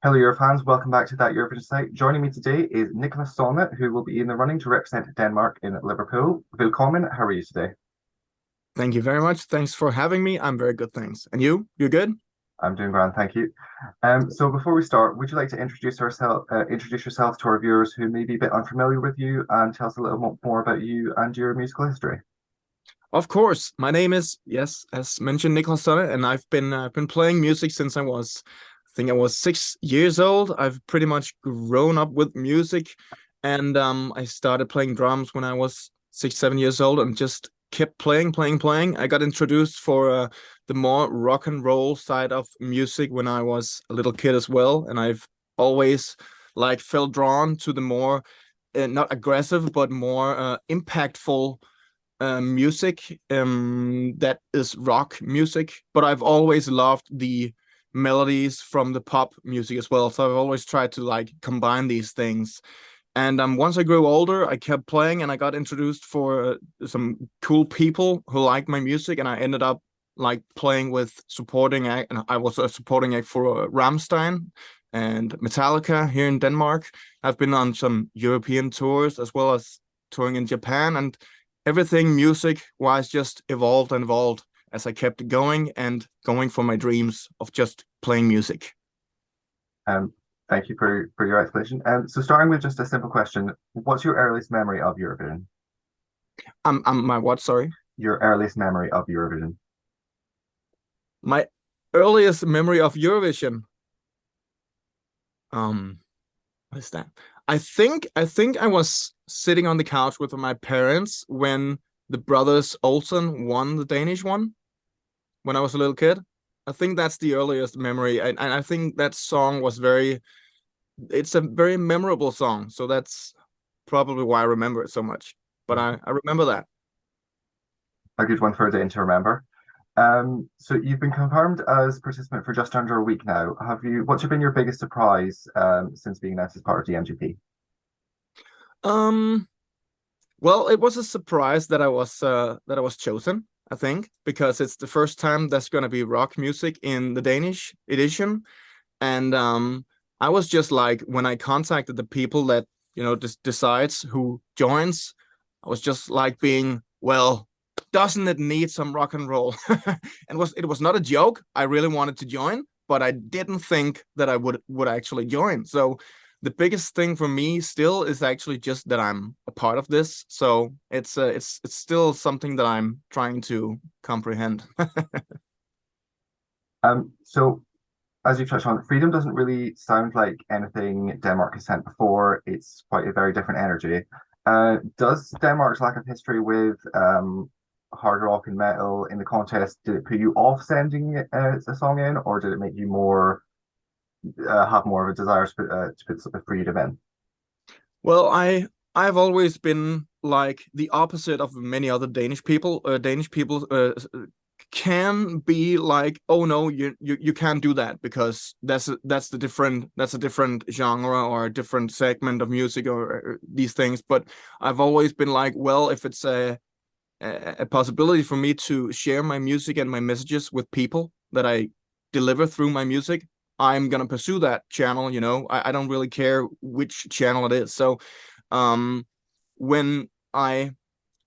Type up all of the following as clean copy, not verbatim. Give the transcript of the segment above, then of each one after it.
Hello, Euro fans. Welcome back to that Eurovision site. Joining me today is Nicklas Sonne, who will be in the running to represent Denmark in Liverpool. Willkommen. How are you today? Thank you very much. Thanks for having me. I'm very good, thanks. And you? You good? I'm doing grand, thank you. So before we start, would you like to introduce yourself to our viewers who may be a bit unfamiliar with you, and tell us a little more about you and your musical history? Of course. My name is, yes, as mentioned, Nicklas Sonne, and I've been playing music since I think I was 6 years old. I've pretty much grown up with music, and I started playing drums when I was 6, 7 years old, and just kept playing. I got introduced for the more rock and roll side of music when I was a little kid as well, and I've always like felt drawn to the more not aggressive but more impactful music that is rock music, but I've always loved the melodies from the pop music as well. So I've always tried to like combine these things. And once I grew older, I kept playing, and I got introduced for some cool people who liked my music, and I ended up like playing with supporting act, and I was a supporting act for Rammstein and Metallica here in Denmark. I've been on some European tours as well as touring in Japan, and everything music wise just evolved and evolved as I kept going and going for my dreams of just playing music. Um, Thank you for your explanation. So starting with just a simple question, what's your earliest memory of Eurovision? I'm my what? Sorry, Your earliest memory of Eurovision. my earliest memory of Eurovision. Um, what is that? I think I was sitting on the couch with my parents when the brothers Olsen won the Danish one when I was a little kid. I think that's the earliest memory, and I think that song was very. It's a very memorable song, so that's probably why I remember it so much. But I remember that. A good one for a day to remember. So you've been confirmed as participant for just under a week now. What's been your biggest surprise since being announced as part of DMGP? Um, well, it was a surprise that I was chosen, I think, because it's the first time there's gonna be rock music in the Danish edition. And I was just like, when I contacted the people that, decides who joins, I was just like being, well, doesn't it need some rock and roll? And it was not a joke. I really wanted to join, but I didn't think that I would actually join. So the biggest thing for me still is actually just that I'm a part of this. So it's still something that I'm trying to comprehend. So as you've touched on, freedom doesn't really sound like anything Denmark has sent before. It's quite a very different energy. Does Denmark's lack of history with hard rock and metal in the contest, did it put you off sending a song in, or did it make you more have more of a desire to put freedom in? Well, I've always been like the opposite of many other Danish people. Danish people can be like, oh no, you can't do that because that's a different genre or a different segment of music or these things. But I've always been like, well, if it's a possibility for me to share my music and my messages with people that I deliver through my music, I'm gonna pursue that channel. I don't really care which channel it is. So, when I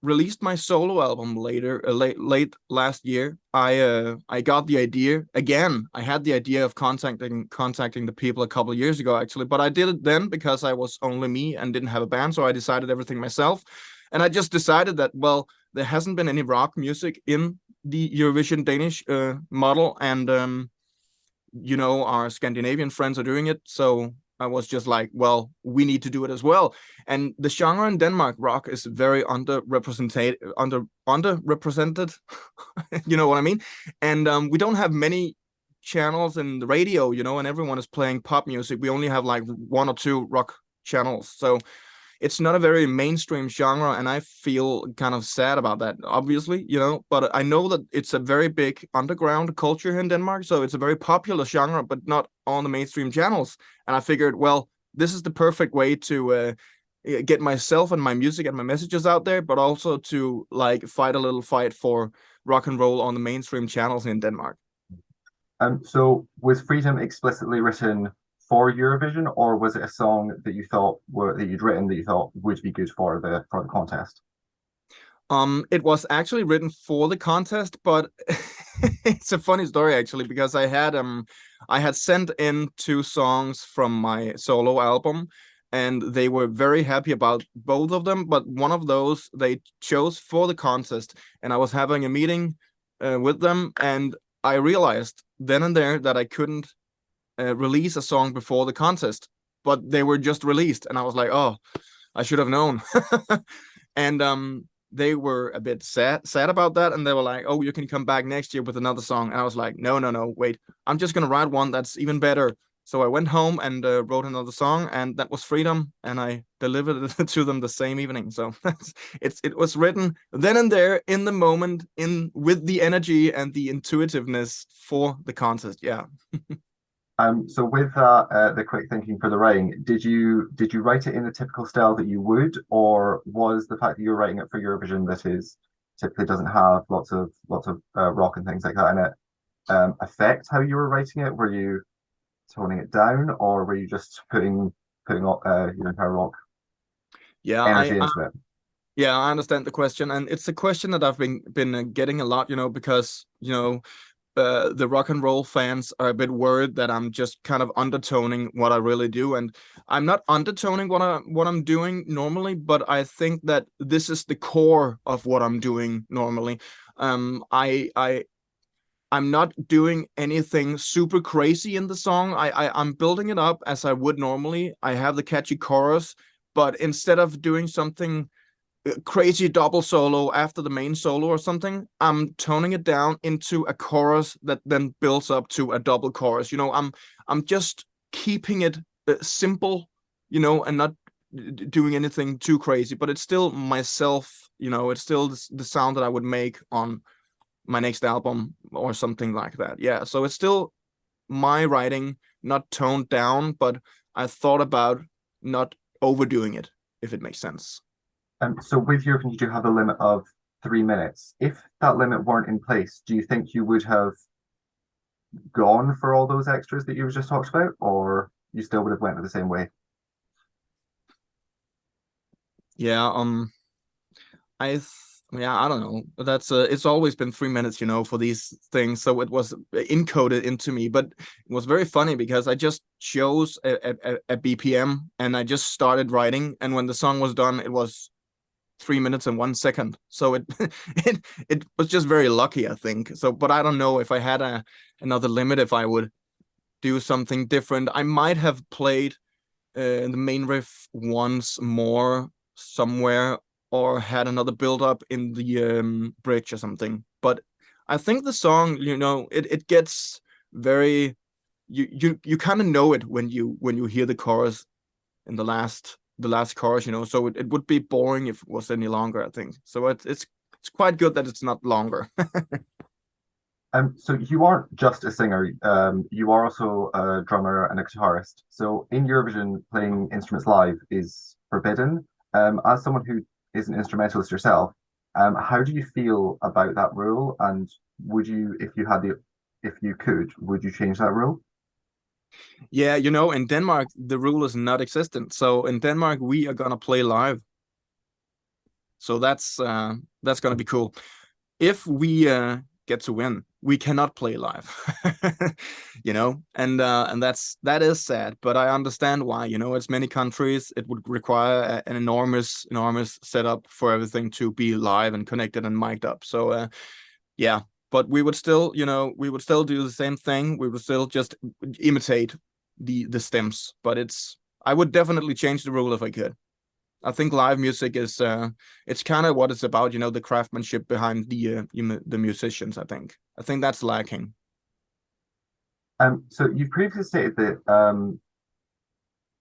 released my solo album late last year, I got the idea again. I had the idea of contacting the people a couple of years ago actually, but I did it then because I was only me and didn't have a band, so I decided everything myself. And I just decided that, well, there hasn't been any rock music in the Eurovision Danish model, and our Scandinavian friends are doing it. So I was just like, well, we need to do it as well. And the genre in Denmark, rock, is very underrepresented. You know what I mean? And we don't have many channels in the radio, and everyone is playing pop music. We only have like one or two rock channels. So it's not a very mainstream genre, and I feel kind of sad about that, obviously, but I know that it's a very big underground culture here in Denmark, so it's a very popular genre, but not on the mainstream channels. And I figured, well, this is the perfect way to get myself and my music and my messages out there, but also to like fight a little fight for rock and roll on the mainstream channels in Denmark. So was freedom explicitly written for Eurovision, or was it a song that you thought that you'd written that you thought would be good for the contest? It was actually written for the contest, but it's a funny story actually because I had sent in 2 songs from my solo album, and they were very happy about both of them. But one of those they chose for the contest, and I was having a meeting with them, and I realized then and there that I couldn't release a song before the contest, but they were just released, and I was like, oh, I should have known. And they were a bit sad about that, and they were like, oh, you can come back next year with another song. And I was like, no, wait, I'm just gonna write one that's even better. So I went home and wrote another song, and that was Freedom, and I delivered it to them the same evening. So it was written then and there in the moment, in with the energy and the intuitiveness for the contest. Yeah. So with that, the quick thinking for the writing, did you write it in the typical style that you would, or was the fact that you're writing it for Eurovision that is typically doesn't have lots of rock and things like that in it, affect how you were writing it? Were you toning it down, or were you just putting all, your entire rock Yeah, energy into it? yeah, I understand the question, and it's a question that I've been getting a lot, because the rock and roll fans are a bit worried that I'm just kind of undertoning what I really do, and I'm not undertoning what I'm doing normally, but I think that this is the core of what I'm doing normally. I'm not doing anything super crazy in the song. I'm building it up as I would normally. I have the catchy chorus, but instead of doing something crazy double solo after the main solo or something, I'm toning it down into a chorus that then builds up to a double chorus. I'm just keeping it simple, and not doing anything too crazy, but it's still myself, it's still the sound that I would make on my next album or something like that. Yeah, so it's still my writing, not toned down, but I thought about not overdoing it, if it makes sense. So with Eurovision, you do have a limit of 3 minutes. If that limit weren't in place, do you think you would have gone for all those extras that you just talked about, or you still would have went the same way? Yeah, yeah, I don't know. That's it's always been 3 minutes, for these things, so it was encoded into me. But it was very funny because I just chose a BPM and I just started writing, and when the song was done, it was 3 minutes and 1 second. So it it was just very lucky, I think. So, but I don't know if I had another limit, if I would do something different. I might have played the main riff once more somewhere, or had another build up in the bridge or something. But I think the song, it gets very you kind of know it when you hear the chorus in the last chorus, so it would be boring if it was any longer, I think. So it's quite good that it's not longer. So you aren't just a singer, you are also a drummer and a guitarist. So in Eurovision, playing instruments live is forbidden. As someone who is an instrumentalist yourself, how do you feel about that rule? And would you, if you could, would you change that rule? Yeah, in Denmark the rule is not existent, so in Denmark we are gonna play live. So that's gonna be cool. If we get to win, we cannot play live. And that is sad, but I understand why. It's many countries, it would require an enormous setup for everything to be live and connected and mic'd up. So yeah, but we would still do the same thing. We would still just imitate the stems, but I would definitely change the rule if I could. I think live music is it's kind of what it's about, the craftsmanship behind the musicians. I think that's lacking. So you've previously stated that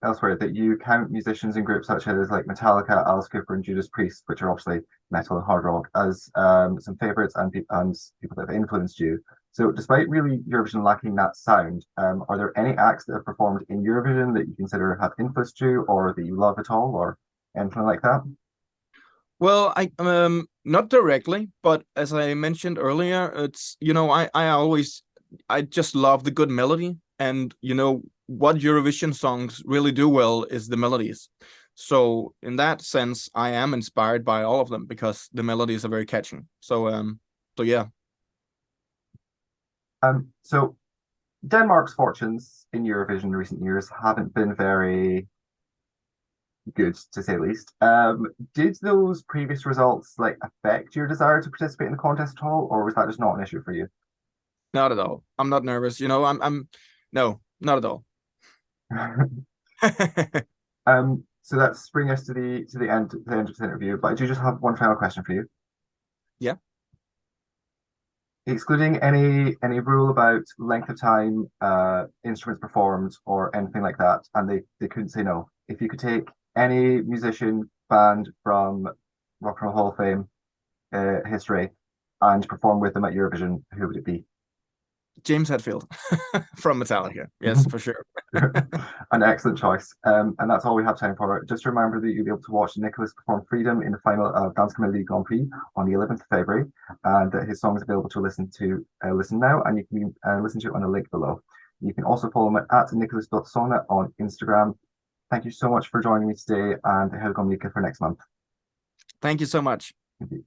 elsewhere that you count musicians in groups such as like Metallica, Alice Cooper, and Judas Priest, which are obviously metal and hard rock, as some favorites and people that have influenced you. So, despite really Eurovision lacking that sound, are there any acts that have performed in Eurovision that you consider have influenced you, or that you love at all, or anything like that? Well, I not directly, but as I mentioned earlier, it's I just love the good melody. And you know what Eurovision songs really do well is the melodies. So in that sense, I am inspired by all of them because the melodies are very catching. So yeah. So Denmark's fortunes in Eurovision in recent years haven't been very good, to say the least. Did those previous results like affect your desire to participate in the contest at all, or was that just not an issue for you? Not at all. I'm not nervous. You know, I'm no, not at all. So that's bring us to the end of the interview. But I do just have one final question for you. Yeah. Excluding any rule about length of time, instruments performed, or anything like that, and they couldn't say no. If you could take any musician band from Rock and Roll Hall of Fame history and perform with them at Eurovision, who would it be? James Hetfield from Metallica. Yes, for sure. An excellent choice. And that's all we have time for. Just a reminder that you'll be able to watch Nicklas perform Freedom in the final of Dansk Melodi Grand Prix on the 11th of February, and that his song is available to listen now, and you can listen to it on the link below. You can also follow him at Nicklas.Sonne on Instagram. Thank you so much for joining me today, and Helga Mika for next month. Thank you so much. Thank you.